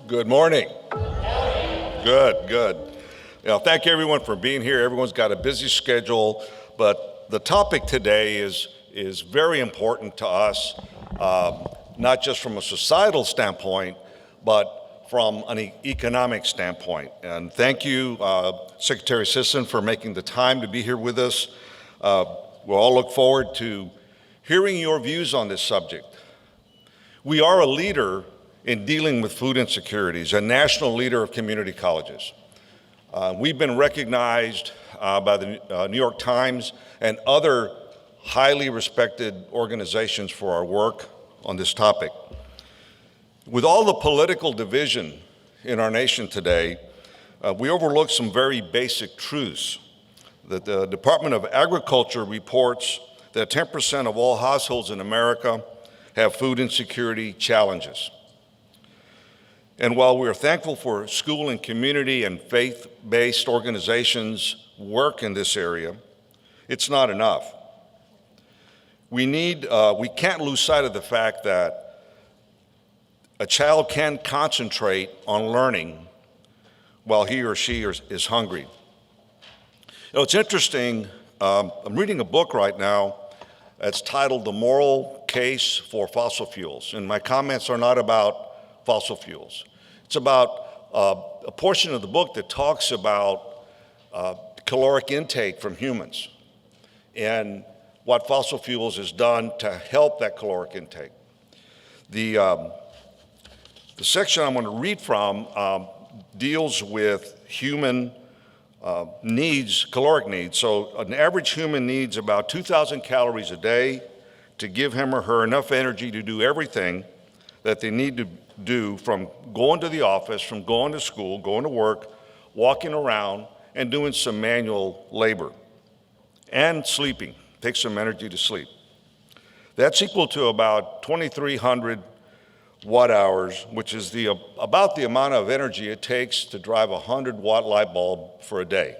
Good morning. Good. Thank you everyone for being here. Everyone's got a busy schedule, but the topic today is very important to us, not just from a societal standpoint, but from an economic standpoint. And thank you, Secretary Sison, for making the time to be here with us. We'll all look forward to hearing your views on this subject. We are a leader in dealing with food insecurities, a national leader of community colleges. We've been recognized by the New York Times and other highly respected organizations for our work on this topic. With all the political division in our nation today, we overlook some very basic truths. That the Department of Agriculture reports that 10% of all households in America have food insecurity challenges. And while we are thankful for school and community and faith-based organizations' work in this area, it's not enough. We can't lose sight of the fact that a child can concentrate on learning while he or she is hungry. It's interesting, I'm reading a book right now. It's titled The Moral Case for Fossil Fuels, and my comments are not about fossil fuels. It's about a portion of the book that talks about caloric intake from humans and what fossil fuels has done to help that caloric intake. The section I'm going to read from deals with human needs, caloric needs. So an average human needs about 2,000 calories a day to give him or her enough energy to do everything that they need to do, from going to the office, from going to school, going to work, walking around, and doing some manual labor, and sleeping. Takes some energy to sleep. That's equal to about 2,300 watt hours, which is about the amount of energy it takes to drive a 100-watt light bulb for a day.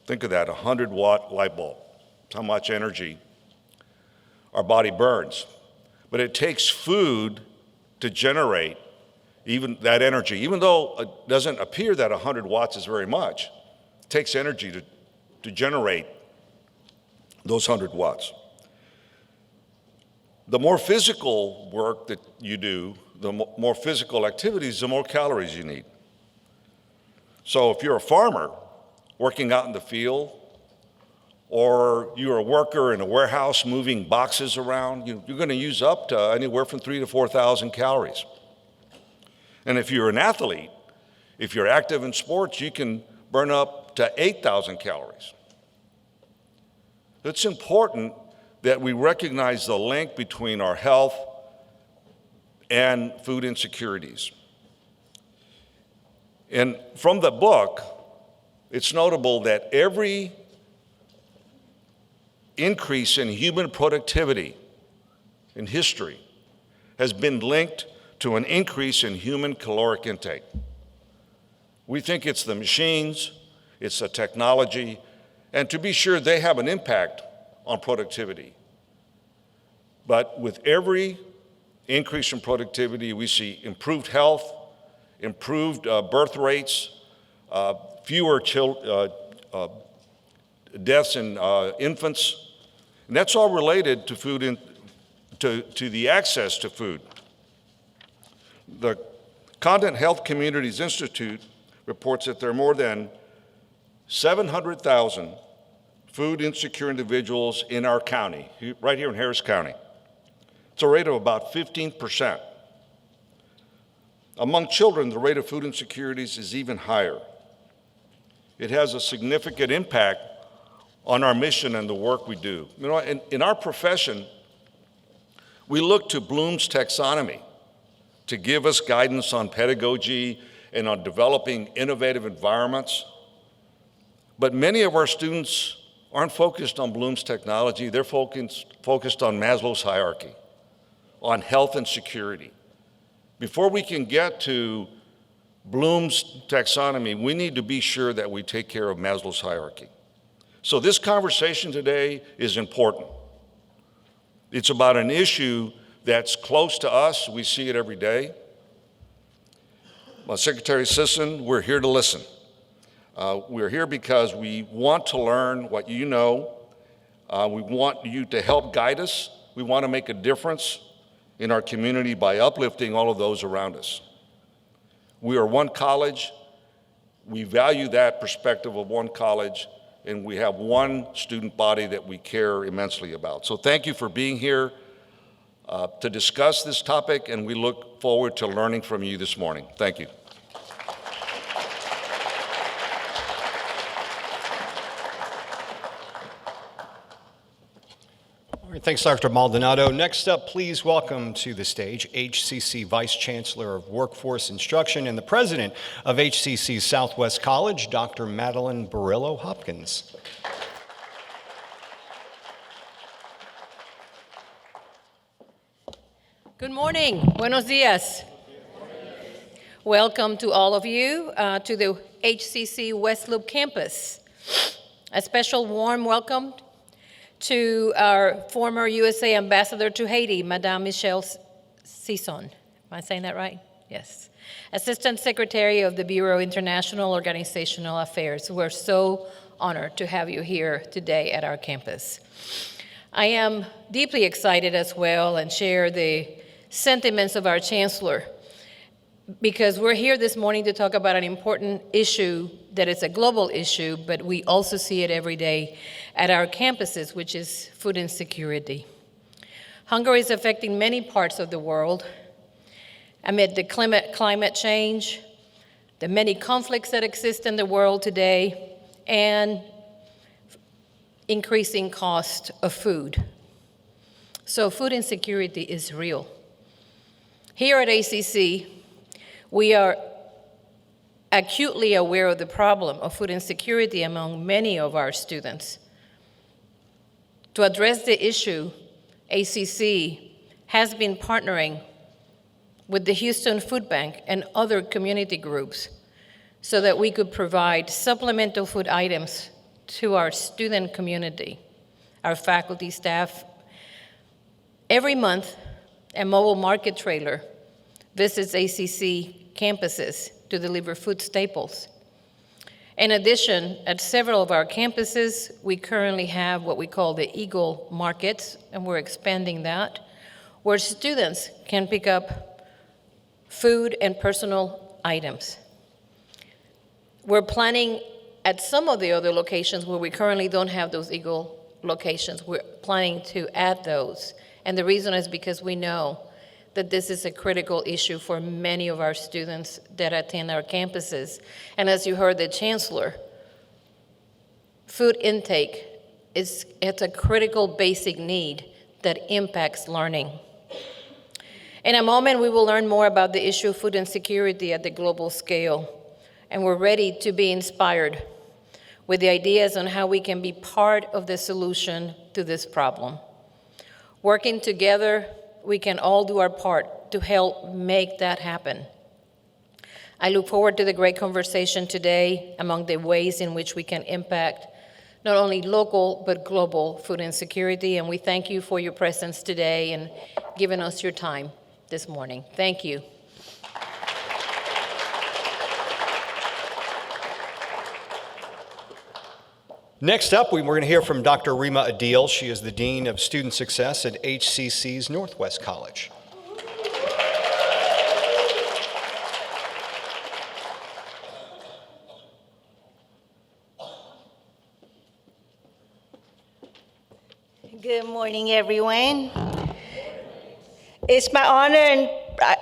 Think of that, a 100-watt light bulb. That's how much energy our body burns. But it takes food to generate even that energy. Even though it doesn't appear that 100 watts is very much, it takes energy to generate those 100 watts. The more physical work that you do, the more physical activities, the more calories you need. So if you're a farmer working out in the field, or you're a worker in a warehouse moving boxes around, you're going to use up to anywhere from 3,000 to 4,000 calories. And if you're an athlete, if you're active in sports, you can burn up to 8,000 calories. It's important that we recognize the link between our health and food insecurities. And from the book, it's notable that every increase in human productivity in history has been linked to an increase in human caloric intake. We think it's the machines, it's the technology, and to be sure, they have an impact on productivity. But with every increase in productivity, we see improved health, improved birth rates, fewer deaths in infants, and that's all related to food to the access to food. The Condon Health Communities Institute reports that there are more than 700,000 food insecure individuals in our county, right here in Harris County. It's a rate of about 15%. Among children, the rate of food insecurities is even higher. It has a significant impact on our mission and the work we do. In our profession, we look to Bloom's taxonomy to give us guidance on pedagogy and on developing innovative environments. But many of our students aren't focused on Bloom's technology, they're focused on Maslow's hierarchy, on health and security. Before we can get to Bloom's taxonomy, we need to be sure that we take care of Maslow's hierarchy. So this conversation today is important. It's about an issue that's close to us. We see it every day. Secretary Sison, we're here to listen. We're here because we want to learn what you know. We want you to help guide us. We want to make a difference in our community by uplifting all of those around us. We are one college. We value that perspective of one college, and we have one student body that we care immensely about. So thank you for being here to discuss this topic, and we look forward to learning from you this morning. Thank you. All right, thanks, Dr. Maldonado. Next up, please welcome to the stage HCC Vice Chancellor of Workforce Instruction and the President of HCC Southwest College, Dr. Madeline Barillo-Hopkins. Good morning. Buenos dias. Welcome to all of you to the HCC West Loop Campus. A special warm welcome to our former USA Ambassador to Haiti, Madame Michele Sison. Am I saying that right? Yes. Assistant Secretary of the Bureau of International Organizational Affairs. We're so honored to have you here today at our campus. I am deeply excited as well and share the sentiments of our Chancellor, because we're here this morning to talk about an important issue that is a global issue, but we also see it every day at our campuses, which is food insecurity. Hunger is affecting many parts of the world amid the climate change, the many conflicts that exist in the world today, and increasing cost of food. So food insecurity is real. Here at HCC, we are acutely aware of the problem of food insecurity among many of our students. To address the issue, HCC has been partnering with the Houston Food Bank and other community groups so that we could provide supplemental food items to our student community, our faculty, staff. Every month, a mobile market trailer visits HCC campuses to deliver food staples. In addition, at several of our campuses, we currently have what we call the Eagle Markets, and we're expanding that, where students can pick up food and personal items. We're planning at some of the other locations where we currently don't have those Eagle locations, we're planning to add those. And the reason is because we know that this is a critical issue for many of our students that attend our campuses. And as you heard the Chancellor, food intake it's a critical basic need that impacts learning. In a moment, we will learn more about the issue of food insecurity at the global scale, and we're ready to be inspired with the ideas on how we can be part of the solution to this problem. Working together, we can all do our part to help make that happen. I look forward to the great conversation today among the ways in which we can impact not only local but global food insecurity, and we thank you for your presence today and giving us your time this morning. Thank you. Next up, we're going to hear from Dr. Rima Adil. She is the Dean of Student Success at HCC's Northwest College. Good morning, everyone. It's my honor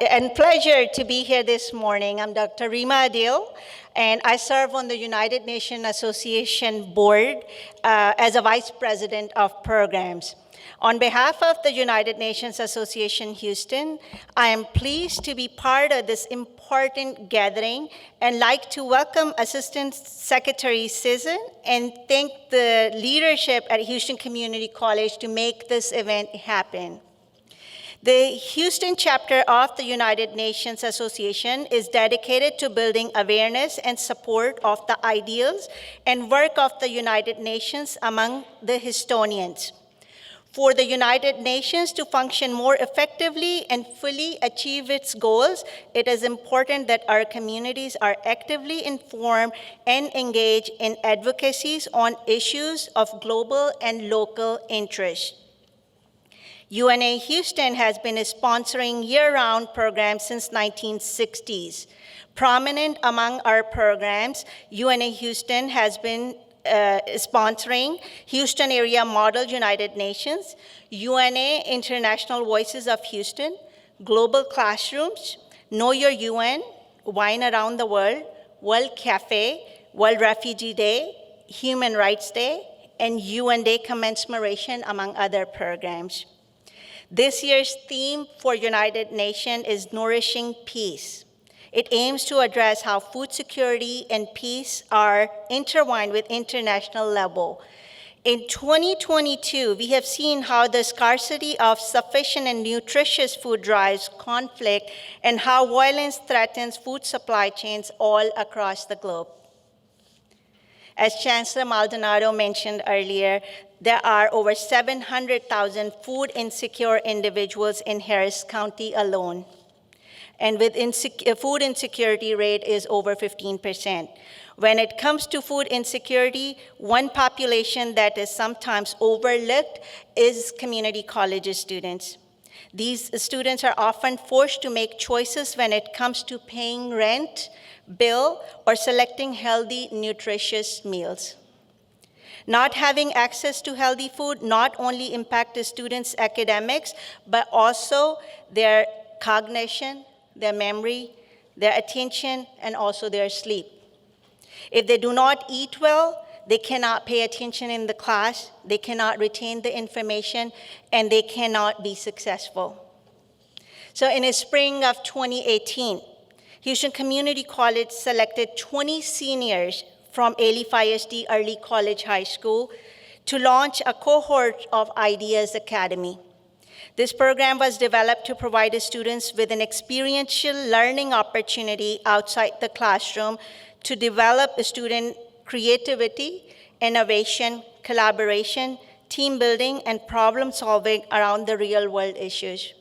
and pleasure to be here this morning. I'm Dr. Rima Adil, and I serve on the United Nations Association Board as a Vice President of Programs. On behalf of the United Nations Association Houston, I am pleased to be part of this important gathering and like to welcome Assistant Secretary Sison and thank the leadership at Houston Community College to make this event happen. The Houston chapter of the United Nations Association is dedicated to building awareness and support of the ideals and work of the United Nations among the Houstonians. For the United Nations to function more effectively and fully achieve its goals, it is important that our communities are actively informed and engaged in advocacies on issues of global and local interest. UNA Houston has been sponsoring year-round programs since 1960s. Prominent among our programs, UNA Houston has been sponsoring Houston Area Model United Nations, UNA International Voices of Houston, Global Classrooms, Know Your UN, Wine Around the World, World Cafe, World Refugee Day, Human Rights Day, and UN Day Commemoration, among other programs. This year's theme for United Nations is Nourishing Peace. It aims to address how food security and peace are intertwined with international level. In 2022, we have seen how the scarcity of sufficient and nutritious food drives conflict and how violence threatens food supply chains all across the globe. As Chancellor Maldonado mentioned earlier, there are over 700,000 food insecure individuals in Harris County alone. And with food insecurity rate is over 15%. When it comes to food insecurity, one population that is sometimes overlooked is community college students. These students are often forced to make choices when it comes to paying rent, bill, or selecting healthy, nutritious meals. Not having access to healthy food not only impacts the students' academics, but also their cognition, their memory, their attention, and also their sleep. If they do not eat well, they cannot pay attention in the class, they cannot retain the information, and they cannot be successful. So in the spring of 2018, Houston Community College selected 20 seniors from Alief ISD Early College High School to launch a cohort of Ideas Academy. This program was developed to provide the students with an experiential learning opportunity outside the classroom to develop student creativity, innovation, collaboration, team building, and problem solving around the real world issues.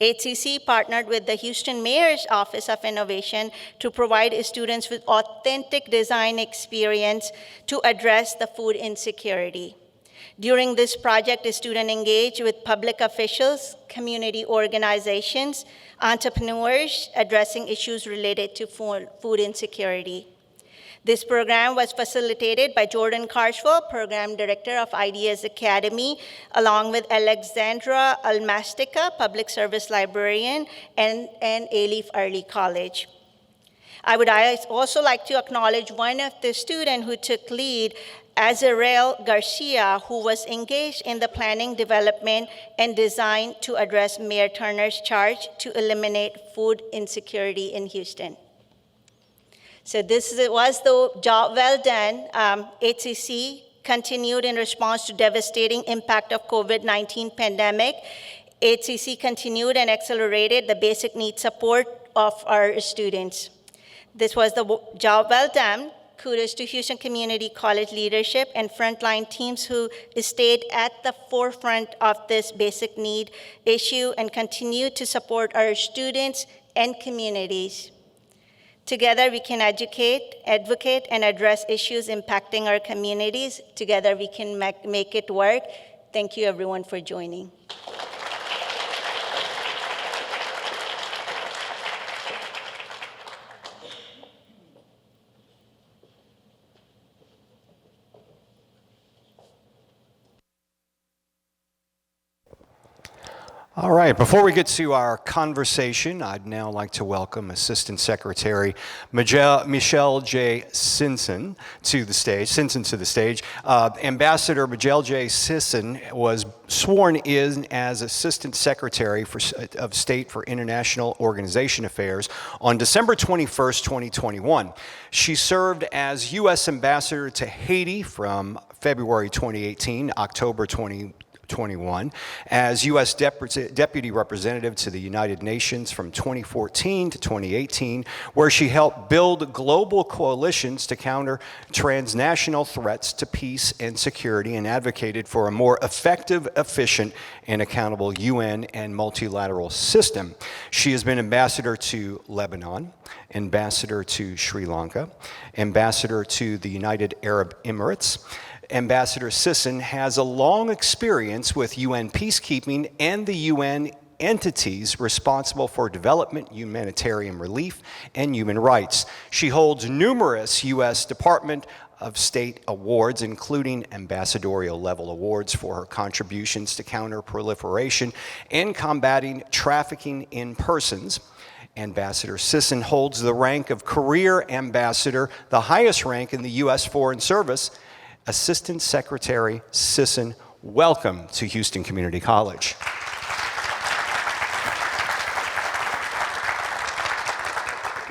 HCC partnered with the Houston Mayor's Office of Innovation to provide students with authentic design experience to address the food insecurity. During this project, the students engaged with public officials, community organizations, entrepreneurs addressing issues related to food insecurity. This program was facilitated by Jordan Carswell, Program Director of Ideas Academy, along with Alexandra Almastica, Public Service Librarian, and Alief Early College. I would also like to acknowledge one of the students who took lead, Azarel Garcia, who was engaged in the planning, development, and design to address Mayor Turner's charge to eliminate food insecurity in Houston. So this was the job well done. HCC continued in response to devastating impact of COVID-19 pandemic. HCC continued and accelerated the basic needs support of our students. This was the job well done. Kudos to Houston Community College leadership and frontline teams who stayed at the forefront of this basic need issue and continue to support our students and communities. Together we can educate, advocate, and address issues impacting our communities. Together we can make it work. Thank you everyone for joining. All right, before we get to our conversation, I'd now like to welcome Assistant Secretary Michele J. Sison to the stage. Ambassador Michele J. Sison was sworn in as Assistant Secretary of State for International Organization Affairs on December 21st, 2021. She served as U.S. Ambassador to Haiti from February 2018, October 2020, 21, as U.S. Deputy Representative to the United Nations from 2014 to 2018, where she helped build global coalitions to counter transnational threats to peace and security and advocated for a more effective, efficient, and accountable UN and multilateral system. She has been ambassador to Lebanon, ambassador to Sri Lanka, ambassador to the United Arab Emirates. Ambassador Sison has a long experience with UN peacekeeping and the UN entities responsible for development, humanitarian relief, and human rights. She holds numerous U.S. Department of State awards, including ambassadorial level awards for her contributions to counter-proliferation and combating trafficking in persons. Ambassador Sison holds the rank of Career Ambassador, the highest rank in the U.S. Foreign Service. Assistant Secretary Sison, welcome to Houston Community College.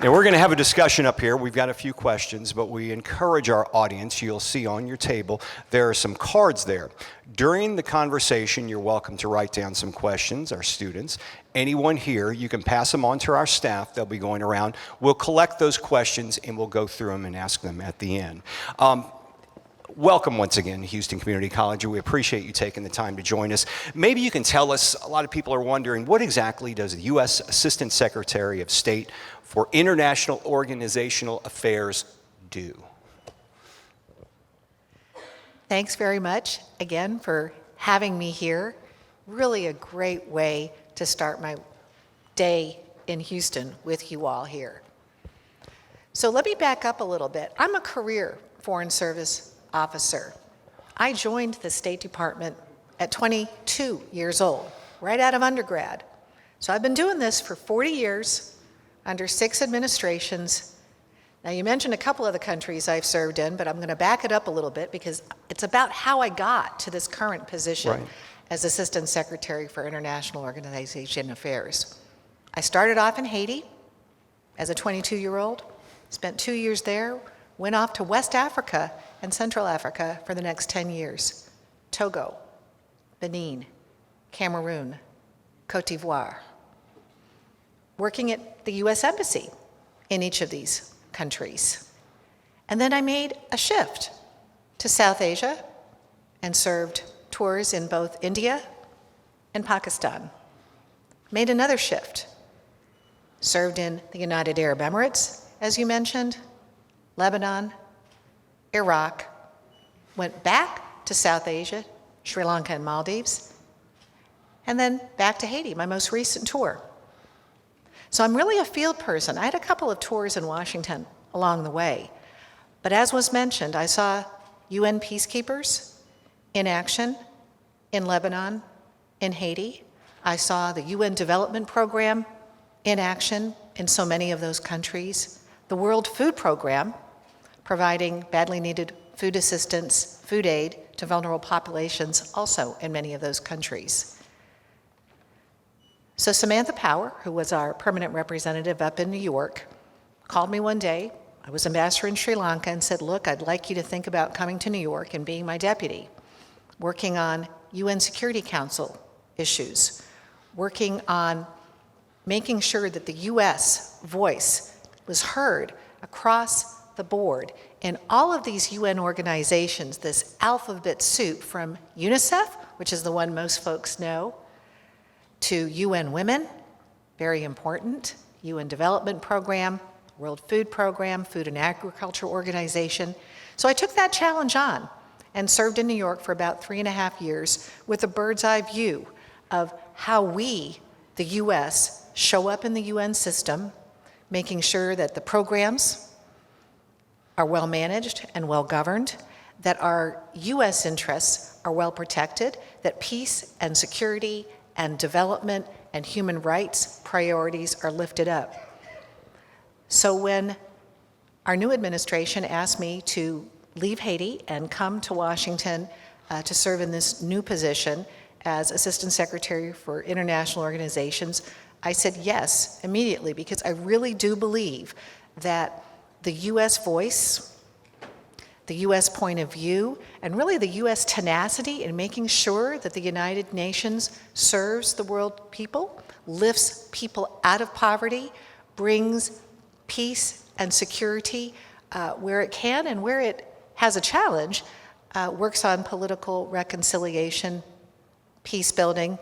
Now, we're going to have a discussion up here. We've got a few questions, but we encourage our audience. You'll see on your table, there are some cards there. During the conversation, you're welcome to write down some questions, our students. Anyone here, you can pass them on to our staff. They'll be going around. We'll collect those questions, and we'll go through them and ask them at the end. Welcome once again to Houston Community College. We appreciate you taking the time to join us. Maybe you can tell us, a lot of people are wondering, what exactly does the U.S. Assistant Secretary of State for International Organizational Affairs do? Thanks very much again for having me here. Really a great way to start my day in Houston with you all here. So let me back up a little bit. I'm a career Foreign Service officer. I joined the State Department at 22 years old, right out of undergrad. So I've been doing this for 40 years under 6 administrations. Now you mentioned a couple of the countries I've served in, but I'm going to back it up a little bit because it's about how I got to this current position as Assistant Secretary for International Organization Affairs. I started off in Haiti as a 22-year-old, spent 2 years there, went off to West Africa and Central Africa for the next 10 years. Togo, Benin, Cameroon, Cote d'Ivoire. Working at the U.S. Embassy in each of these countries. And then I made a shift to South Asia and served tours in both India and Pakistan. Made another shift. Served in the United Arab Emirates, as you mentioned, Lebanon, Iraq, went back to South Asia, Sri Lanka and Maldives, and then back to Haiti, my most recent tour. So I'm really a field person. I had a couple of tours in Washington along the way. But as was mentioned, I saw UN peacekeepers in action in Lebanon, in Haiti. I saw the UN Development Program in action in so many of those countries. The World Food Program, providing badly needed food assistance, food aid to vulnerable populations, also in many of those countries. So Samantha Power, who was our permanent representative up in New York, called me one day. I was ambassador in Sri Lanka and said, look, I'd like you to think about coming to New York and being my deputy, working on UN Security Council issues, working on making sure that the U.S. voice was heard across the board in all of these UN organizations, this alphabet soup from UNICEF, which is the one most folks know, to UN Women, very important, UN Development Program, World Food Program, Food and Agriculture Organization. So I took that challenge on and served in New York for about 3.5 years with a bird's eye view of how we, the US, show up in the UN system, making sure that the programs are well managed and well governed, that our US interests are well protected, that peace and security and development and human rights priorities are lifted up. So when our new administration asked me to leave Haiti and come to Washington to serve in this new position as Assistant Secretary for International Organizations, I said yes immediately because I really do believe that the US voice, the U.S. point of view, and really the U.S. tenacity in making sure that the United Nations serves the world people, lifts people out of poverty, brings peace and security where it can, and where it has a challenge, works on political reconciliation, peace building,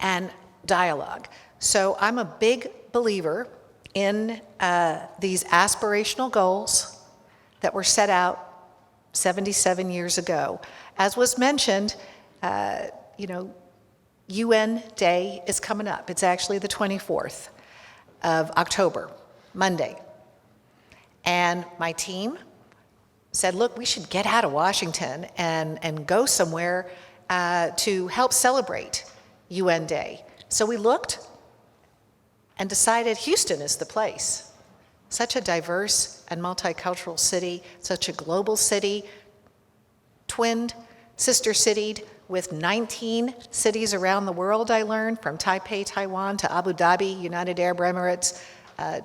and dialogue. So I'm a big believer in these aspirational goals that were set out 77 years ago. As was mentioned, UN Day is coming up. It's actually the 24th of October, Monday. And my team said, look, we should get out of Washington and go somewhere to help celebrate UN Day. So we looked and decided Houston is the place. Such a diverse and multicultural city, such a global city, twinned, sister-citied with 19 cities around the world, I learned, from Taipei, Taiwan, to Abu Dhabi, United Arab Emirates,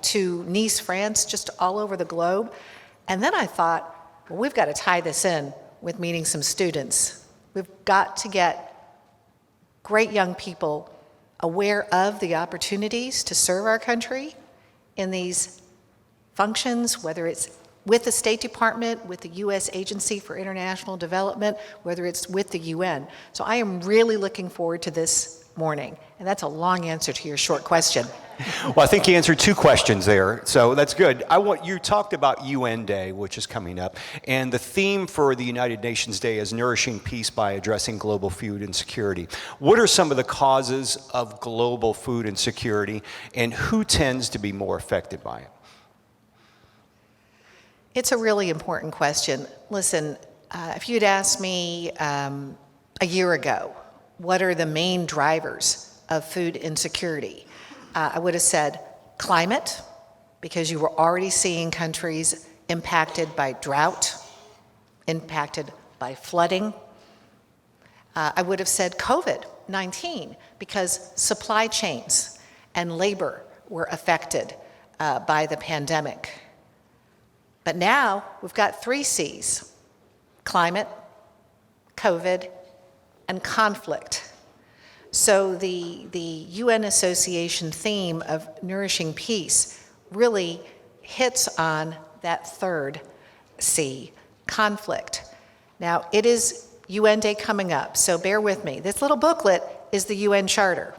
to Nice, France, just all over the globe. And then I thought, well, we've got to tie this in with meeting some students. We've got to get great young people aware of the opportunities to serve our country in these functions, whether it's with the State Department, with the U.S. Agency for International Development, whether it's with the UN. So I am really looking forward to this morning. And that's a long answer to your short question. Well, I think you answered two questions there, so that's good. You talked about UN Day, which is coming up, and the theme for the United Nations Day is Nourishing Peace by Addressing Global Food Insecurity. What are some of the causes of global food insecurity, and who tends to be more affected by it? It's a really important question. Listen, if you'd asked me a year ago, what are the main drivers of food insecurity? I would have said climate, because you were already seeing countries impacted by drought, impacted by flooding. I would have said COVID-19, because supply chains and labor were affected by the pandemic. But now we've got 3 C's: climate, COVID, and conflict. So the UN Association theme of Nourishing Peace really hits on that 3rd C, conflict. Now, it is UN Day coming up, so bear with me. This little booklet is the UN Charter.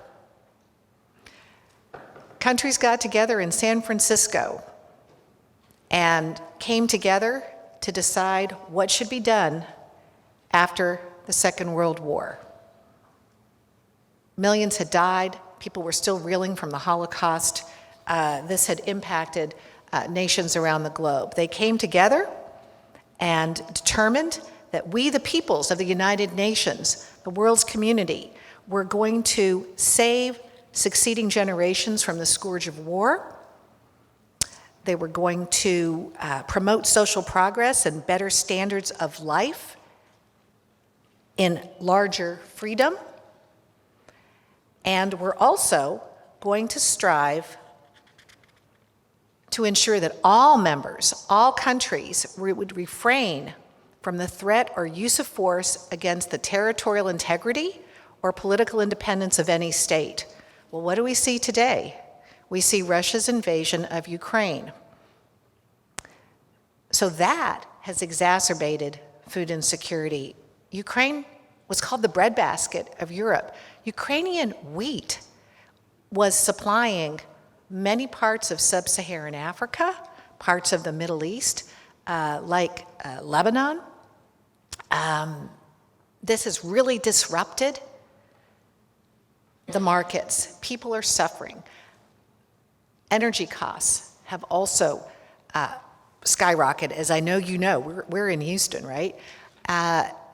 Countries got together in San Francisco and came together to decide what should be done after the Second World War. Millions had died. People were still reeling from the Holocaust. This had impacted nations around the globe. They came together and determined that we, the peoples of the United Nations, the world's community, were going to save succeeding generations from the scourge of war. They were going to promote social progress and better standards of life in larger freedom. And we're also going to strive to ensure that all members, all countries, would refrain from the threat or use of force against the territorial integrity or political independence of any state. Well, what do we see today? We see Russia's invasion of Ukraine. So that has exacerbated food insecurity. Ukraine was called the breadbasket of Europe. Ukrainian wheat was supplying many parts of sub-Saharan Africa, parts of the Middle East, like Lebanon. This has really disrupted the markets. People are suffering. Energy costs have also skyrocketed, as I know you know. We're in Houston, right?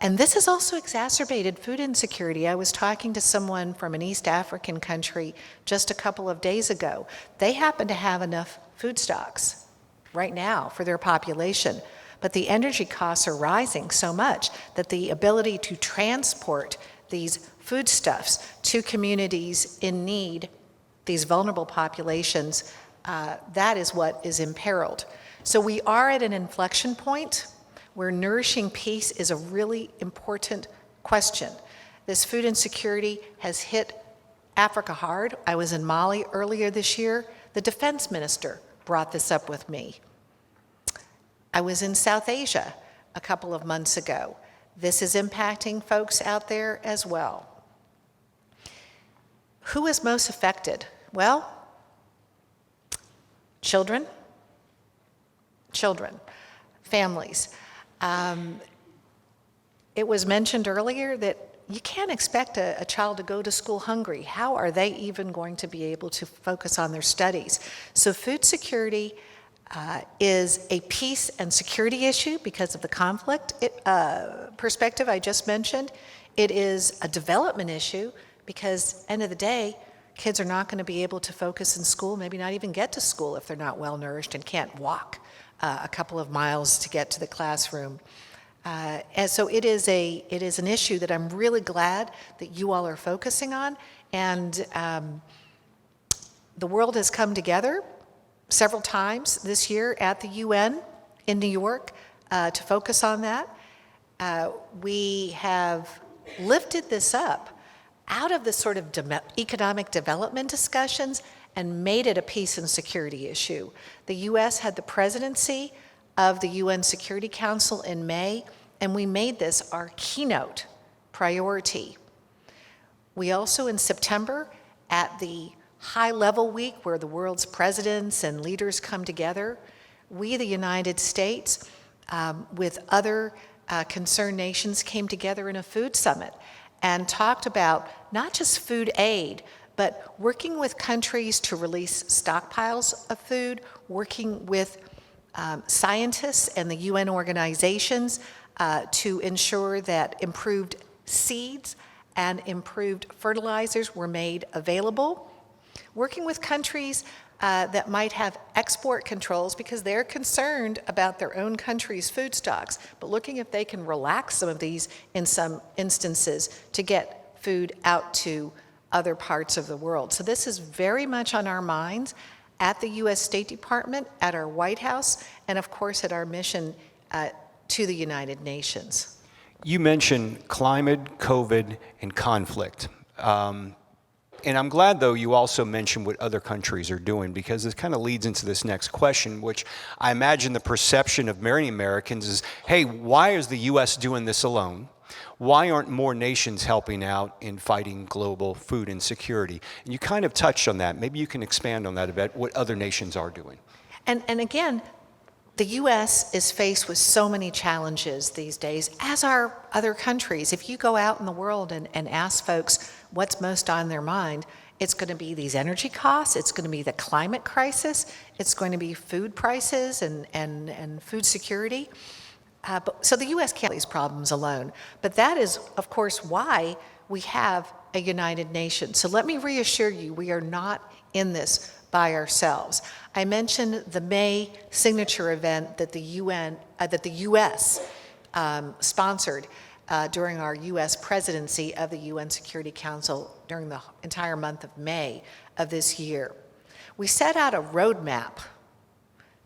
And this has also exacerbated food insecurity. I was talking to someone from an East African country just a couple of days ago. They happen to have enough food stocks right now for their population, but the energy costs are rising so much that the ability to transport these foodstuffs to communities in need, these vulnerable populations, that is what is imperiled. So we are at an inflection point where nourishing peace is a really important question. This food insecurity has hit Africa hard. I was in Mali earlier this year. The defense minister brought this up with me. I was in South Asia a couple of months ago. This is impacting folks out there as well. Who is most affected? Well, children, families. It was mentioned earlier that you can't expect a child to go to school hungry. How are they even going to be able to focus on their studies? So food security is a peace and security issue because of the conflict perspective I just mentioned. It is a development issue because, end of the day, kids are not going to be able to focus in school, maybe not even get to school if they're not well nourished and can't walk a couple of miles to get to the classroom. And so it is an issue that I'm really glad that you all are focusing on. And the world has come together several times this year at the UN in New York to focus on that. We have lifted this up out of the sort of economic development discussions and made it a peace and security issue. The U.S. had the presidency of the UN Security Council in May, and we made this our keynote priority. We also, in September, at the high-level week where the world's presidents and leaders come together, we, the United States, with other concerned nations, came together in a food summit and talked about not just food aid, but working with countries to release stockpiles of food, working with scientists and the UN organizations to ensure that improved seeds and improved fertilizers were made available, working with countries that might have export controls because they're concerned about their own country's food stocks, but looking if they can relax some of these in some instances to get food out to other parts of the world. So this is very much on our minds at the U.S. State Department, at our White House, and of course at our mission to the United Nations. You mentioned climate, COVID, and conflict. And I'm glad, though, you also mentioned what other countries are doing, because this kind of leads into this next question, which I imagine the perception of many Americans is, hey, why is the U.S. doing this alone? Why aren't more nations helping out in fighting global food insecurity? And you kind of touched on that. Maybe you can expand on that a bit, what other nations are doing. And again, the U.S. is faced with so many challenges these days, as are other countries. If you go out in the world and ask folks what's most on their mind, it's going to be these energy costs, it's going to be the climate crisis, it's going to be food prices and food security. So the U.S. can't handle these problems alone. But that is, of course, why we have a United Nations. So let me reassure you, we are not in this by ourselves. I mentioned the May signature event that the U.S. Sponsored during our U.S. presidency of the UN Security Council during the entire month of May of this year. We set out a roadmap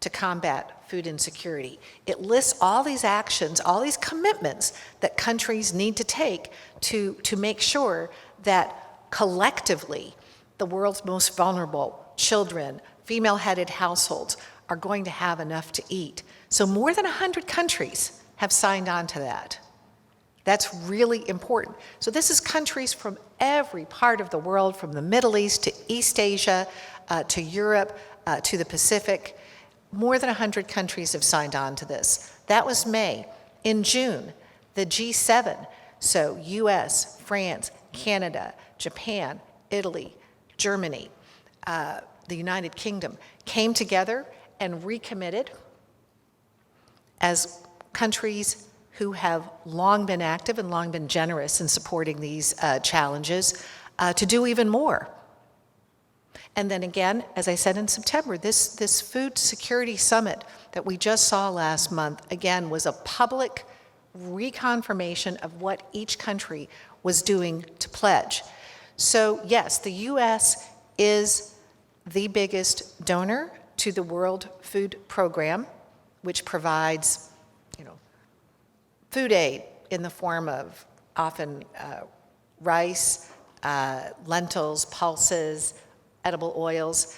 to combat food insecurity. It lists all these actions, all these commitments that countries need to take to make sure that collectively the world's most vulnerable children, female-headed households are going to have enough to eat. So more than 100 countries have signed on to that. That's really important. So this is countries from every part of the world, from the Middle East to East Asia, to Europe, to the Pacific. More than 100 countries have signed on to this. That was May. In June, the G7, so US, France, Canada, Japan, Italy, Germany, the United Kingdom, came together and recommitted as countries who have long been active and long been generous in supporting these challenges to do even more. And then again, as I said in September, this food security summit that we just saw last month, again, was a public reconfirmation of what each country was doing to pledge. So yes, the U.S. is the biggest donor to the World Food Program. which provides, food aid in the form of often rice, lentils, pulses, edible oils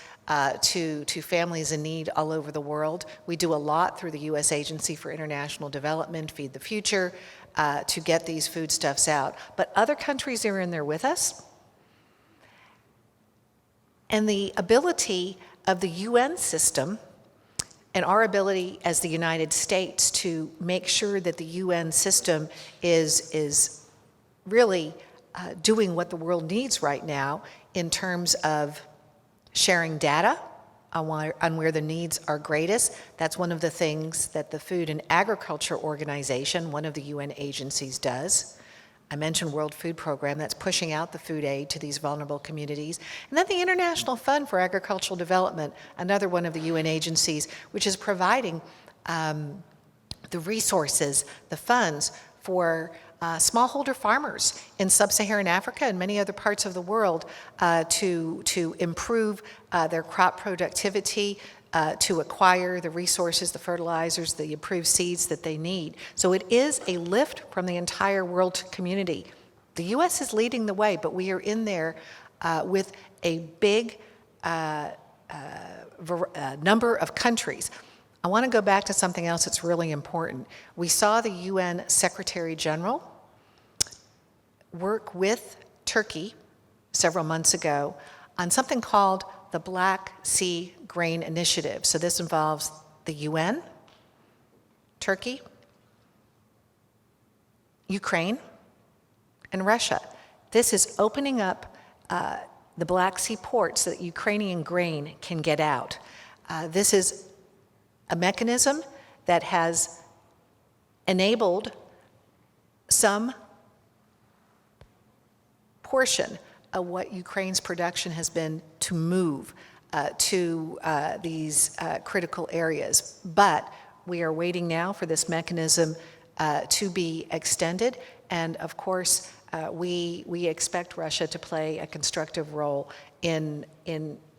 to families in need all over the world. We do a lot through the U.S. Agency for International Development, Feed the Future, to get these foodstuffs out. But other countries are in there with us. And the ability of the UN system and our ability as the United States to make sure that the UN system is really doing what the world needs right now in terms of sharing data on where the needs are greatest. That's one of the things that the Food and Agriculture Organization, one of the UN agencies, does. I mentioned World Food Program, that's pushing out the food aid to these vulnerable communities. And then the International Fund for Agricultural Development, another one of the UN agencies, which is providing the resources, the funds for smallholder farmers in sub-Saharan Africa and many other parts of the world to improve their crop productivity, to acquire the resources, the fertilizers, the improved seeds that they need. So it is a lift from the entire world community. The U.S. is leading the way, but we are in there with a big number of countries. I want to go back to something else that's really important. We saw the UN Secretary General work with Turkey several months ago on something called the Black Sea Grain Initiative. So this involves the UN, Turkey, Ukraine, and Russia. This is opening up the Black Sea ports so that Ukrainian grain can get out. This is a mechanism that has enabled some portion of what Ukraine's production has been to move to these critical areas. But we are waiting now for this mechanism to be extended. And of course, we expect Russia to play a constructive role in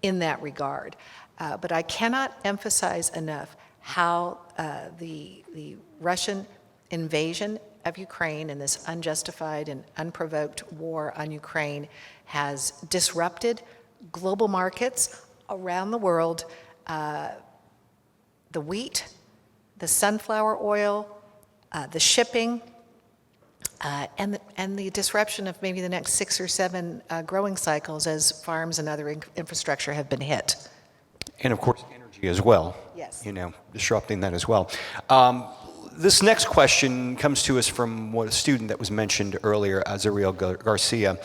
that regard. But I cannot emphasize enough how the Russian invasion of Ukraine and this unjustified and unprovoked war on Ukraine has disrupted global markets around the world. The wheat, the sunflower oil, the shipping, and the disruption of maybe the next 6 or 7 growing cycles as farms and other infrastructure have been hit. And of course, energy as well. Yes. Disrupting that as well. This next question comes to us from a student that was mentioned earlier, Azariel Garcia.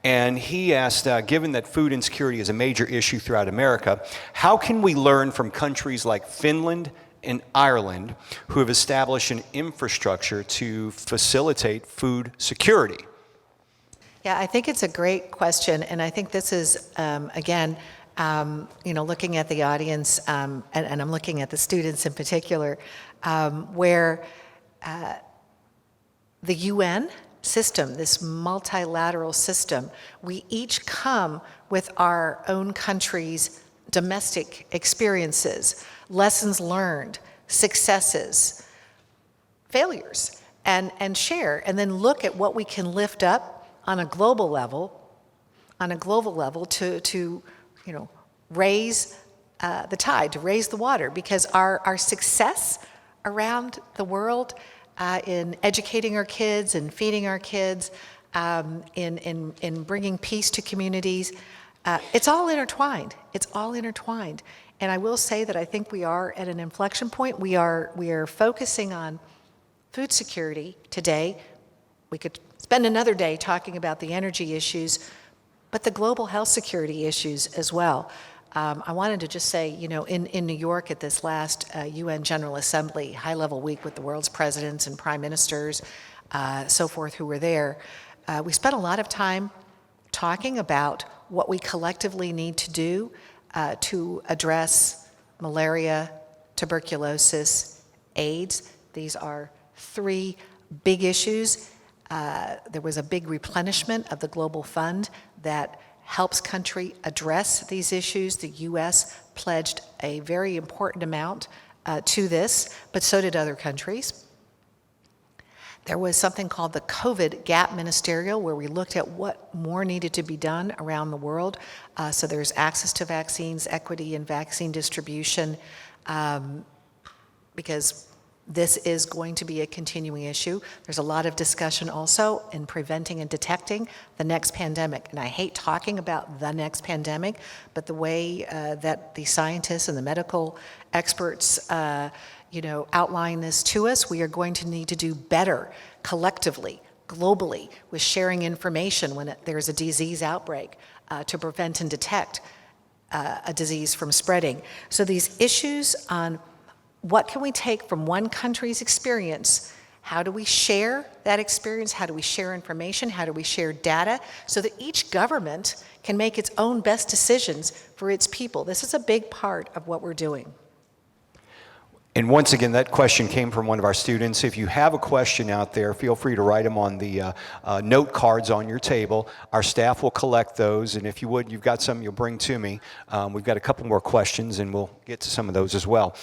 And he asked, given that food insecurity is a major issue throughout America, how can we learn from countries like Finland and Ireland who have established an infrastructure to facilitate food security? Yeah, I think it's a great question. And I think this is, again, looking at the audience, and I'm looking at the students in particular, where the UN system, this multilateral system, we each come with our own country's domestic experiences, lessons learned, successes, failures, and share, and then look at what we can lift up on a global level, to raise the tide, to raise the water, because our success around the world in educating our kids and feeding our kids, in bringing peace to communities, it's all intertwined. It's all intertwined. And I will say that I think we are at an inflection point. We are focusing on food security today. We could spend another day talking about the energy issues, but the global health security issues as well. I wanted to just say, in New York at this last UN General Assembly high-level week with the world's presidents and prime ministers, so forth, who were there, we spent a lot of time talking about what we collectively need to do to address malaria, tuberculosis, AIDS. These are 3 big issues. There was a big replenishment of the global fund that helps country address these issues. The U.S. pledged a very important amount to this, but so did other countries. There was something called the COVID Gap Ministerial, where we looked at what more needed to be done around the world. So there's access to vaccines, equity in vaccine distribution, because this is going to be a continuing issue. There's a lot of discussion also in preventing and detecting the next pandemic. And I hate talking about the next pandemic, but the way that the scientists and the medical experts outline this to us, we are going to need to do better collectively, globally, with sharing information when there's a disease outbreak to prevent and detect a disease from spreading. So these issues on what can we take from one country's experience, how do we share that experience, how do we share information, how do we share data, so that each government can make its own best decisions for its people. This is a big part of what we're doing. And once again, that question came from one of our students. If you have a question out there, feel free to write them on the note cards on your table. Our staff will collect those, and if you would, you've got some you'll bring to me. We've got a couple more questions, and we'll get to some of those as well.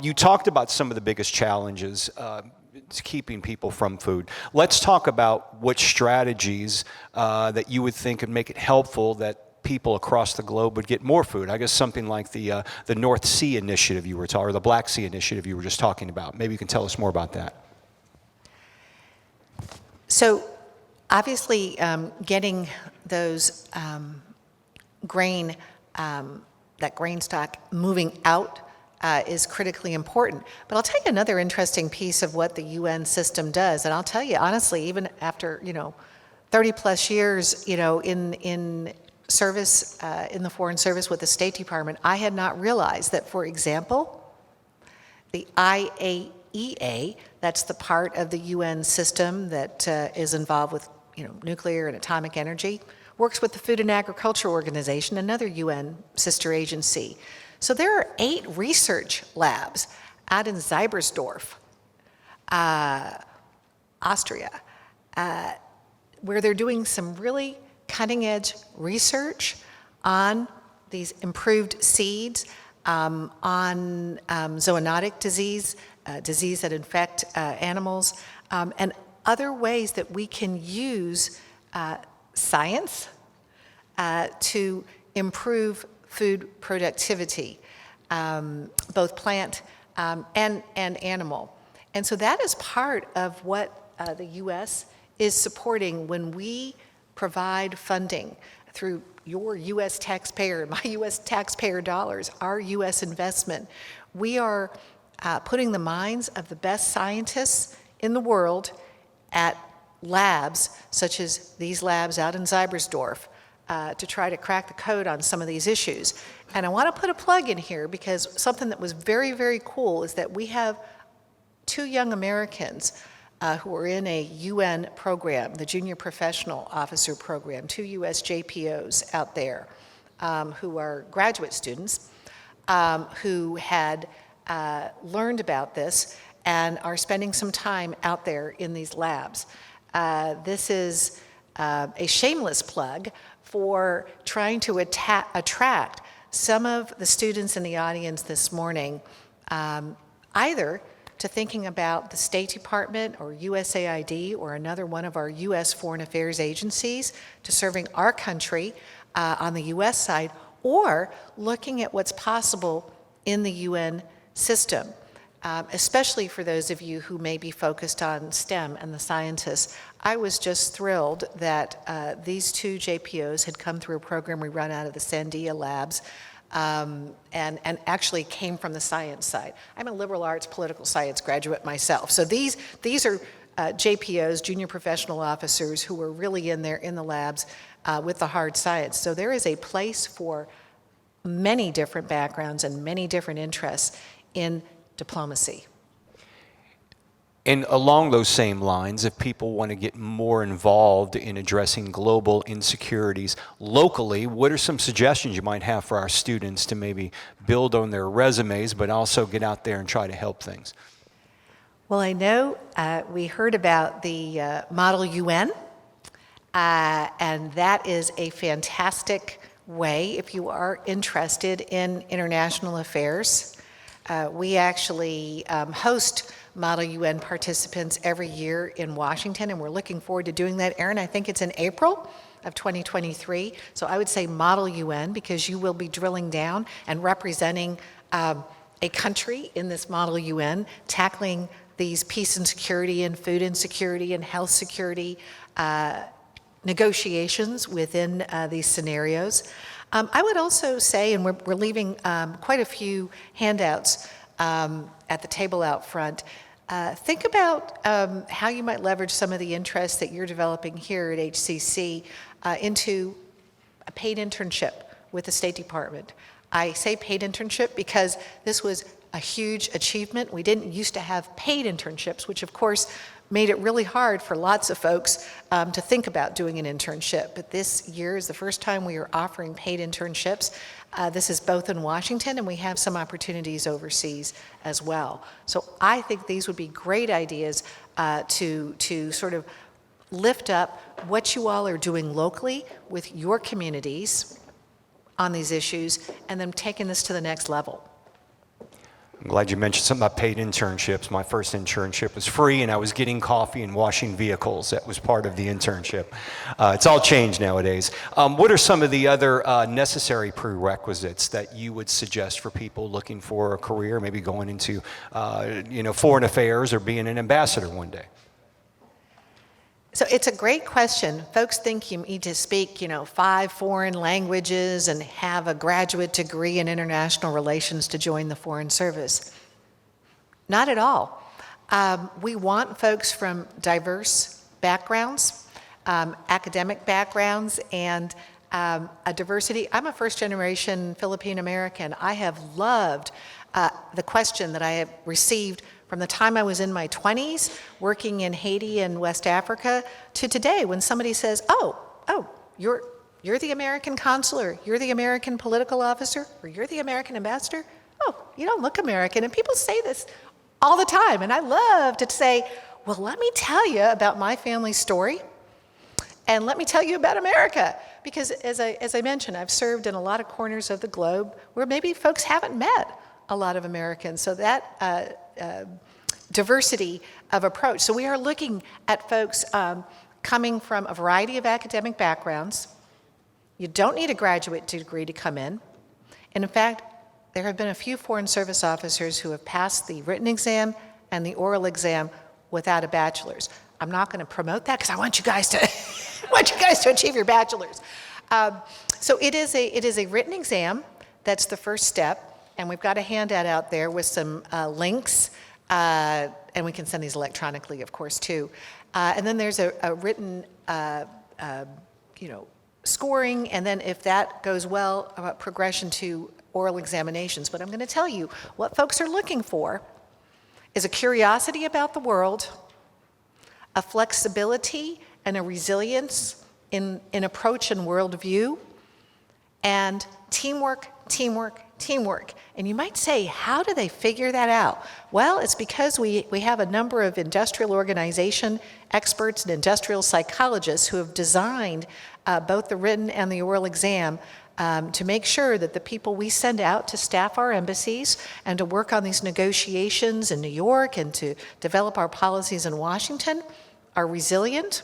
You talked about some of the biggest challenges keeping people from food. Let's talk about which strategies that you would think would make it helpful that people across the globe would get more food. I guess something like the North Sea initiative you were talking, or the Black Sea initiative you were just talking about. Maybe you can tell us more about that. So obviously getting those grain, that grain stock moving out is critically important. But I'll tell you another interesting piece of what the UN system does. And I'll tell you, honestly, even after, 30 plus years, in service in the Foreign Service with the State Department, I had not realized that, for example, the IAEA, that's the part of the UN system that is involved with nuclear and atomic energy, works with the Food and Agriculture Organization, another UN sister agency. So there are 8 research labs out in Seibersdorf, Austria, where they're doing some really cutting-edge research on these improved seeds, on zoonotic disease, disease that infect animals, and other ways that we can use science to improve food productivity, both plant and animal. And so that is part of what the U.S. is supporting when we provide funding through your U.S. taxpayer, my U.S. taxpayer dollars, our U.S. investment. We are putting the minds of the best scientists in the world at labs, such as these labs out in Seibersdorf, to try to crack the code on some of these issues. And I want to put a plug in here, because something that was very, very cool is that we have 2 young Americans who are in a UN program, the Junior Professional Officer Program, 2 US JPOs out there who are graduate students who had learned about this and are spending some time out there in these labs. This is a shameless plug for trying to attract some of the students in the audience this morning, either to thinking about the State Department or USAID or another one of our U.S. foreign affairs agencies, to serving our country on the U.S. side, or looking at what's possible in the UN system, especially for those of you who may be focused on STEM and the scientists. I was just thrilled that these 2 JPOs had come through a program we run out of the Sandia Labs, and actually came from the science side. I'm a liberal arts political science graduate myself. So these are JPOs, junior professional officers, who are really in there in the labs with the hard science. So there is a place for many different backgrounds and many different interests in diplomacy. And along those same lines, if people want to get more involved in addressing global insecurities locally, what are some suggestions you might have for our students to maybe build on their resumes, but also get out there and try to help things? Well, I know we heard about the Model UN, and that is a fantastic way, if you are interested in international affairs, We actually host Model UN participants every year in Washington, and we're looking forward to doing that. Erin, I think it's in April of 2023. So I would say Model UN, because you will be drilling down and representing a country in this Model UN, tackling these peace and security and food insecurity and health security negotiations within these scenarios. I would also say, and we're leaving quite a few handouts at the table out front, think about how you might leverage some of the interests that you're developing here at HCC into a paid internship with the State Department. I say paid internship because this was a huge achievement. We didn't used to have paid internships, which of course made it really hard for lots of folks to think about doing an internship. But this year is the first time we are offering paid internships. This is both in Washington, and we have some opportunities overseas as well. So I think these would be great ideas to sort of lift up what you all are doing locally with your communities on these issues, and then taking this to the next level. I'm glad you mentioned something about paid internships. My first internship was free, and I was getting coffee and washing vehicles. That was part of the internship. It's all changed nowadays. What are some of the other necessary prerequisites that you would suggest for people looking for a career, maybe going into foreign affairs or being an ambassador one day? So it's a great question. Folks think you need to speak, 5 foreign languages and have a graduate degree in international relations to join the Foreign Service. Not at all. We want folks from diverse backgrounds, academic backgrounds, and a diversity. I'm a first-generation Philippine American. I have loved the question that I have received from the time I was in my 20s, working in Haiti and West Africa, to today, when somebody says, oh, you're the American consular, you're the American political officer, or you're the American ambassador? Oh, you don't look American. And people say this all the time, and I love to say, well, let me tell you about my family story, and let me tell you about America. Because as I mentioned, I've served in a lot of corners of the globe where maybe folks haven't met a lot of Americans. So that diversity of approach. So we are looking at folks coming from a variety of academic backgrounds. You don't need a graduate degree to come in. And in fact, there have been a few Foreign Service officers who have passed the written exam and the oral exam without a bachelor's. I'm not going to promote that because I want you guys to achieve your bachelor's. So it is a written exam. That's the first step. And we've got a handout out there with some links, and we can send these electronically, of course, too. And then there's a written, scoring, and then if that goes well, progression to oral examinations. But I'm going to tell you, what folks are looking for is a curiosity about the world, a flexibility and a resilience in approach and worldview, and teamwork. And you might say, how do they figure that out? Well, it's because we have a number of industrial organization experts and industrial psychologists who have designed both the written and the oral exam to make sure that the people we send out to staff our embassies and to work on these negotiations in New York and to develop our policies in Washington are resilient,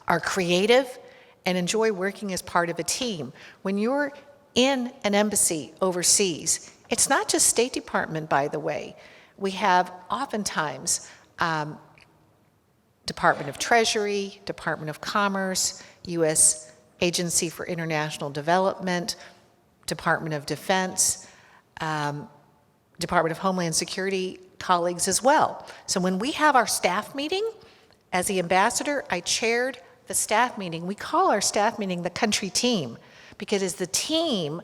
are creative, and enjoy working as part of a team. When you're in an embassy overseas, it's not just State Department, by the way. We have oftentimes Department of Treasury, Department of Commerce, U.S. Agency for International Development, Department of Defense, Department of Homeland Security colleagues as well. So when we have our staff meeting, as the ambassador, I chaired the staff meeting. We call our staff meeting the country team, because it's the team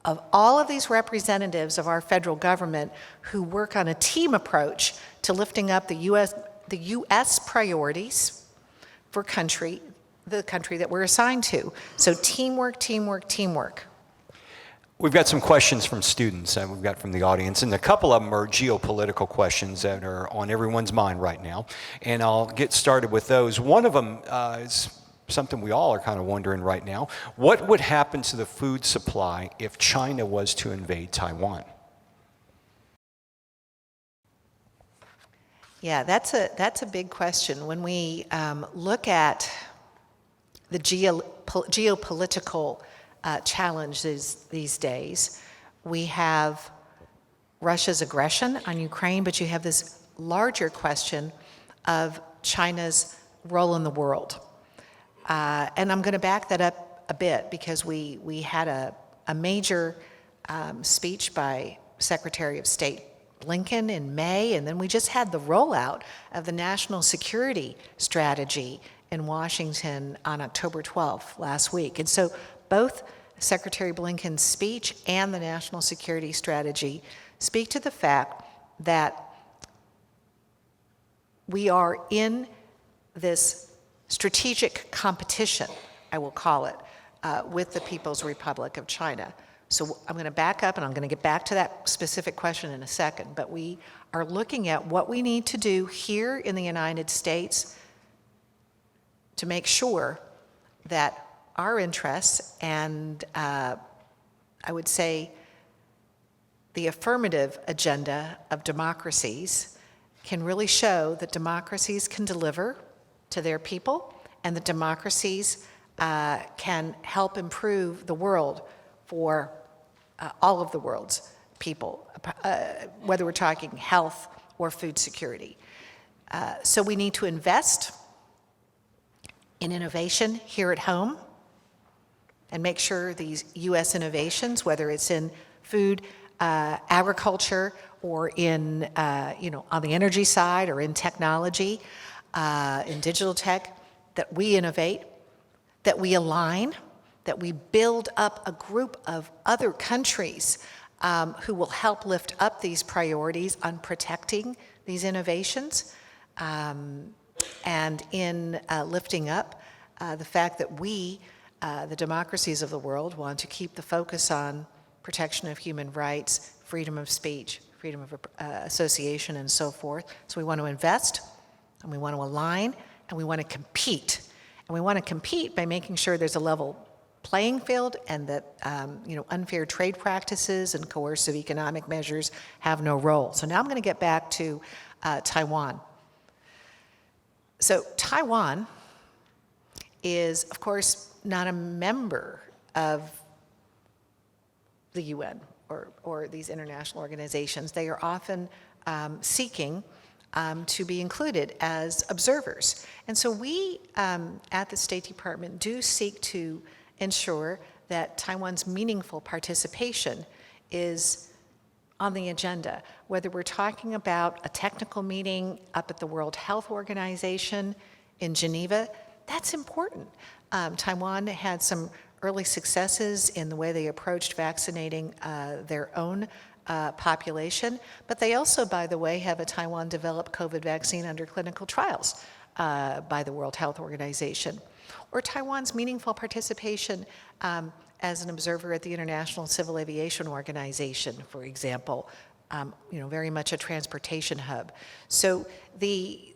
of all of these representatives of our federal government who work on a team approach to lifting up the U.S. priorities for the country that we're assigned to. So teamwork. We've got some questions from students and we've got from the audience, and a couple of them are geopolitical questions that are on everyone's mind right now. And I'll get started with those. One of them is something we all are kind of wondering right now. What would happen to the food supply if China was to invade Taiwan? Yeah, that's a big question. When we look at the geopolitical challenges these days, we have Russia's aggression on Ukraine, but you have this larger question of China's role in the world. And I'm going to back that up a bit because we had a major speech by Secretary of State Blinken in May, and then we just had the rollout of the national security strategy in Washington on October 12th last week. And so both Secretary Blinken's speech and the national security strategy speak to the fact that we are in this strategic competition, I will call it, with the People's Republic of China. So I'm going to back up, and I'm going to get back to that specific question in a second, but we are looking at what we need to do here in the United States to make sure that our interests and I would say the affirmative agenda of democracies can really show that democracies can deliver to their people and that democracies can help improve the world for all of the world's people, whether we're talking health or food security. So we need to invest in innovation here at home and make sure these U.S. innovations, whether it's in food, agriculture, or in, on the energy side or in technology, in digital tech, that we innovate, that we align, that we build up a group of other countries who will help lift up these priorities on protecting these innovations, and in lifting up the fact that we, the democracies of the world, want to keep the focus on protection of human rights, freedom of speech, freedom of association, and so forth. So we want to invest, and we want to align, and we want to compete. And we want to compete by making sure there's a level playing field and that unfair trade practices and coercive economic measures have no role. So now I'm going to get back to Taiwan. So Taiwan is, of course, not a member of the UN or these international organizations. They are often seeking to be included as observers. And so we at the State Department do seek to ensure that Taiwan's meaningful participation is on the agenda, whether we're talking about a technical meeting up at the World Health Organization in Geneva. That's important. Taiwan had some early successes in the way they approached vaccinating their own population, but they also, by the way, have a Taiwan-developed COVID vaccine under clinical trials by the World Health Organization. Or Taiwan's meaningful participation as an observer at the International Civil Aviation Organization, for example, very much a transportation hub. So the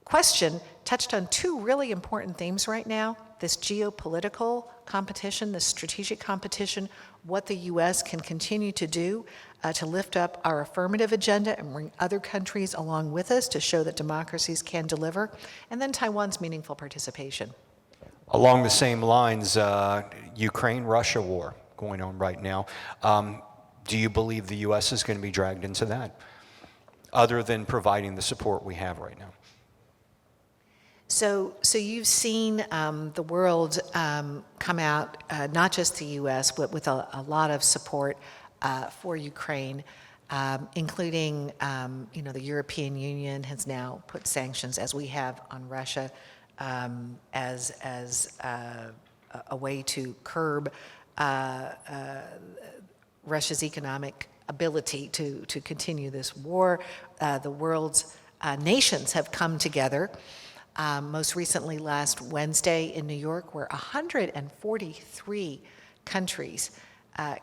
question touched on two really important themes right now: this geopolitical competition, this strategic competition, what the U.S. can continue to do to lift up our affirmative agenda and bring other countries along with us to show that democracies can deliver, and then Taiwan's meaningful participation. Along the same lines, Ukraine-Russia war going on right now. Do you believe the U.S. is going to be dragged into that, other than providing the support we have right now? So you've seen the world come out, not just the U.S., but with a lot of support for Ukraine, including, the European Union has now put sanctions, as we have on Russia, as a way to curb Russia's economic ability to continue this war. The world's nations have come together. Most recently last Wednesday in New York, where 143 countries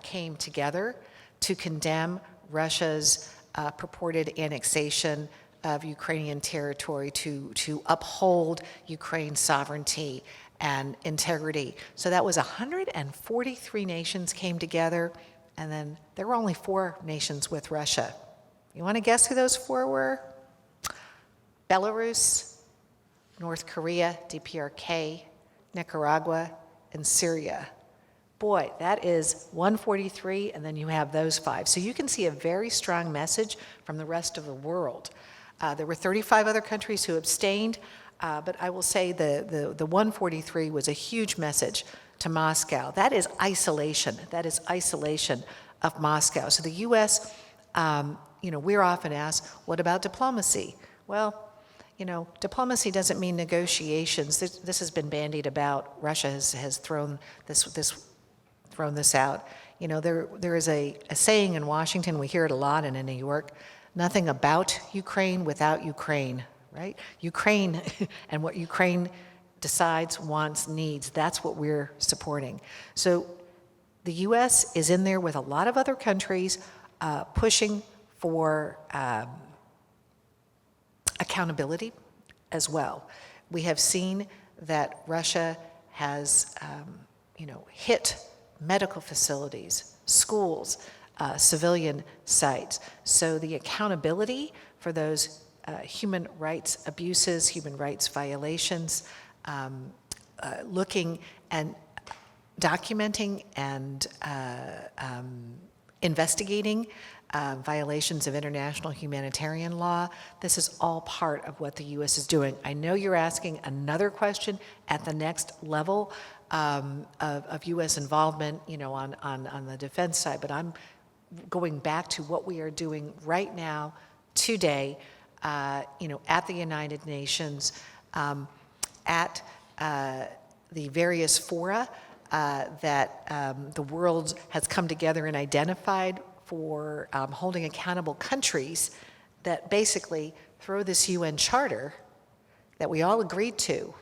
came together to condemn Russia's purported annexation of Ukrainian territory to uphold Ukraine's sovereignty and integrity. So that was 143 nations came together, and then there were only 4 nations with Russia. You want to guess who those 4 were? Belarus, North Korea, DPRK, Nicaragua, and Syria. Boy, that is 143, and then you have those 5. So you can see a very strong message from the rest of the world. There were 35 other countries who abstained, but I will say the 143 was a huge message to Moscow. That is isolation. That is isolation of Moscow. So the U.S., we're often asked, what about diplomacy? Well, diplomacy doesn't mean negotiations. This has been bandied about. Russia has thrown this out. There is a saying in Washington, we hear it a lot, and in New York, nothing about Ukraine without Ukraine, right? Ukraine and what Ukraine decides, wants, needs, that's what we're supporting. So the U.S. is in there with a lot of other countries pushing for accountability as well. We have seen that Russia has, hit medical facilities, schools, civilian sites. So the accountability for those human rights abuses, human rights violations, looking and documenting and investigating violations of international humanitarian law. This is all part of what the U.S. is doing. I know you're asking another question at the next level of U.S. involvement, on the defense side, but I'm going back to what we are doing right now, today, at the United Nations, at the various fora that the world has come together and identified for holding accountable countries that basically throw this UN charter that we all agreed to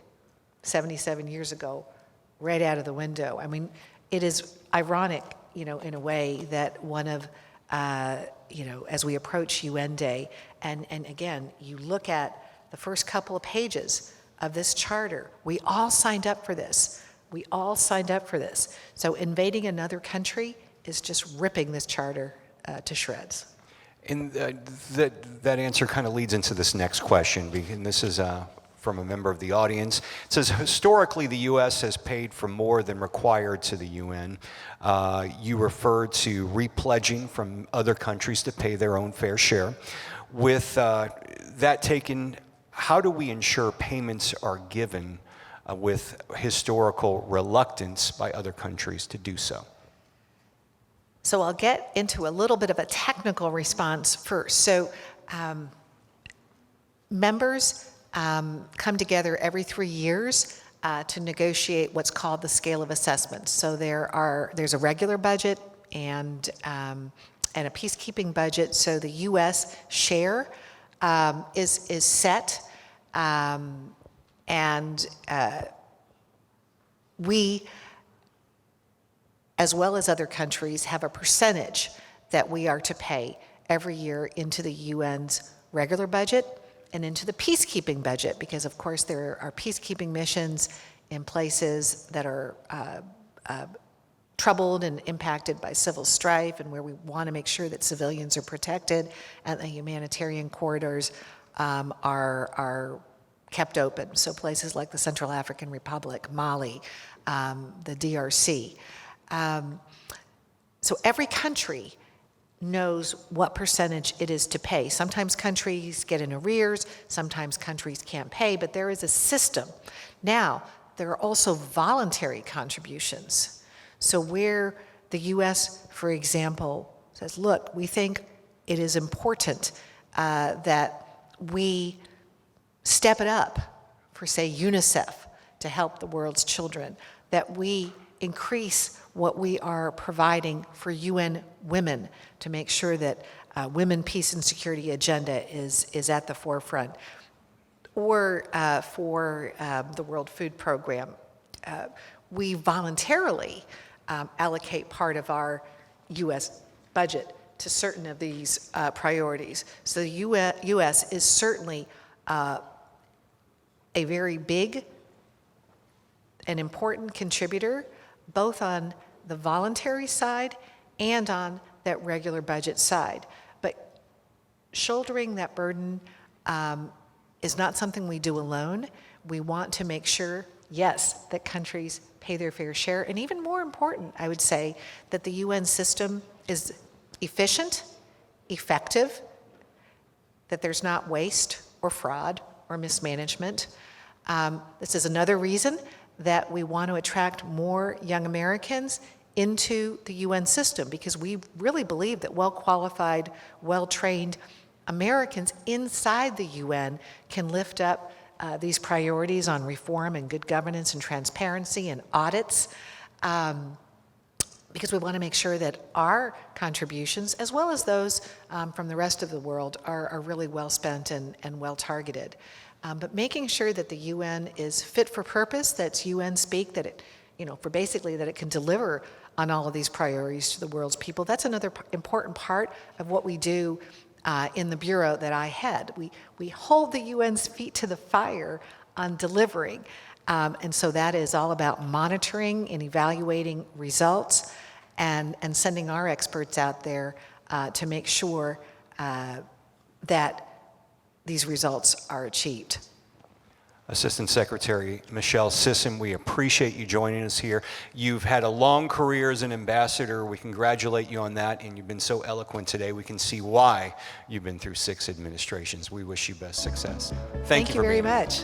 77 years ago right out of the window. I mean, it is ironic, in a way that one of, as we approach UN Day, and again, you look at the first couple of pages of this charter, we all signed up for this. We all signed up for this. So invading another country is just ripping this charter to shreds. And that answer kind of leads into this next question, and this is from a member of the audience. It says, historically, the U.S. has paid for more than required to the UN. You referred to repledging from other countries to pay their own fair share. With that taken, how do we ensure payments are given with historical reluctance by other countries to do so? So I'll get into a little bit of a technical response first. So members come together every 3 years to negotiate what's called the scale of assessments. So there's a regular budget and a peacekeeping budget. So the U.S. share is set, and we, as well as other countries, have a percentage that we are to pay every year into the UN's regular budget and into the peacekeeping budget, because of course there are peacekeeping missions in places that are troubled and impacted by civil strife, and where we want to make sure that civilians are protected and the humanitarian corridors are kept open. So places like the Central African Republic, Mali, the DRC. So every country knows what percentage it is to pay. Sometimes countries get in arrears, sometimes countries can't pay, but there is a system. Now, there are also voluntary contributions. So where the U.S., for example, says, look, we think it is important that we step it up for, say, UNICEF to help the world's children, that we increase what we are providing for UN Women to make sure that women, peace, and security agenda is at the forefront, or for the World Food Program. We voluntarily allocate part of our U.S. budget to certain of these priorities. So the U.S. is certainly a very big and important contributor, both on the voluntary side and on that regular budget side. But shouldering that burden is not something we do alone. We want to make sure, yes, that countries pay their fair share, and even more important, I would say, that the UN system is efficient, effective, that there's not waste or fraud or mismanagement. This is another reason that we want to attract more young Americans into the UN system, because we really believe that well-qualified, well-trained Americans inside the UN can lift up these priorities on reform and good governance and transparency and audits, because we want to make sure that our contributions, as well as those from the rest of the world, are really well spent and well targeted. But making sure that the UN is fit for purpose, that's UN speak, that it, for basically that it can deliver on all of these priorities to the world's people, that's another important part of what we do in the Bureau that I head. We hold the UN's feet to the fire on delivering. And so that is all about monitoring and evaluating results and sending our experts out there to make sure that these results are achieved. Assistant Secretary Michele Sison, we appreciate you joining us here. You've had a long career as an ambassador. We congratulate you on that, and you've been so eloquent today. We can see why you've been through 6 administrations. We wish you best success. Thank you very being here. much.